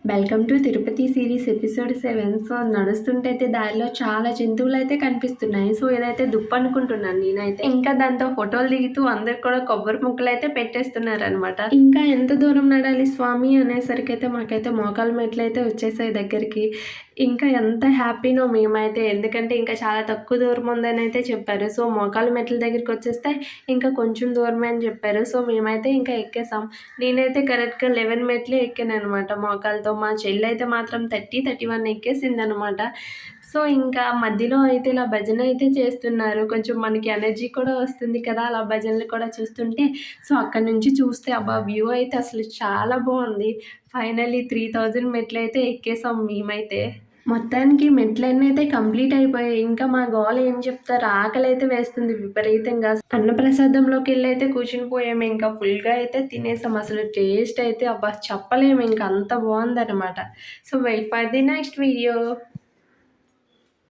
Welcome to Tirupati series episode 7. So, నడుస్తుంటే అయితే దారిలో చాలా జంతువులైతే కనిపిస్తున్నాయి. సో, ఇదైతే దుప్పనుకుంటున్నాను నేనైతే. ఇంకా దాంతో ఫోటోలు దిగుతూ అందరూ కూడా కొబ్బరి ముక్కలైతే పెట్టేస్తున్నారనమాట. ఇంకా ఎంత దూరం నడాలి స్వామి అనేసరికైతే మాకైతే మోకాలు మెట్లయితే వచ్చేసాయి దగ్గరికి. ఇంకా ఎంత హ్యాపీనో మేమైతే. ఎందుకంటే ఇంకా చాలా తక్కువ దూరం ఉందనైతే చెప్పారు. సో, మోకాలు మెట్ల దగ్గరికొచ్చేస్తే ఇంకా కొంచెం దూరమే అని చెప్పారు. సో, మేమైతే ఇంకా ఎక్కేసాం. నేనైతే కరెక్ట్‌గా 11 మెట్లే ఎక్కాననమాట మోకాళ్ళతో. మా చెల్లయితే మాత్రం 30, 31 ఎక్కేసిందనమాట. సో, ఇంకా మధ్యలో అయితే ఇలా భజన అయితే చేస్తున్నారు. కొంచెం మనకి ఎనర్జీ కూడా వస్తుంది కదా! అలా భజనలు కూడా చూస్తుంటే. సో, అక్కడి నుంచి చూస్తే అబ్బా! వ్యూ అయితే అసలు చాలా బావుంది. ఫైనల్లీ 3000 మెట్లయితే ఎక్కేసాం మేమైతే. మొత్తానికి మెట్లన్నీ అయితే కంప్లీట్ అయిపోయాయి. ఇంకా మా గోల ఏం చెప్తారు, ఆకలైతే వేస్తుంది విపరీతంగా. అన్నప్రసాదంలోకెళ్ళైతే కూర్చుని పోయాము. ఇంకా ఫుల్‌గా అయితే తినేసాం. అసలు టేస్ట్ అయితే అబ్బా! చెప్పలేము ఇంక అంత బావుందనమాట. So, wait for the next video.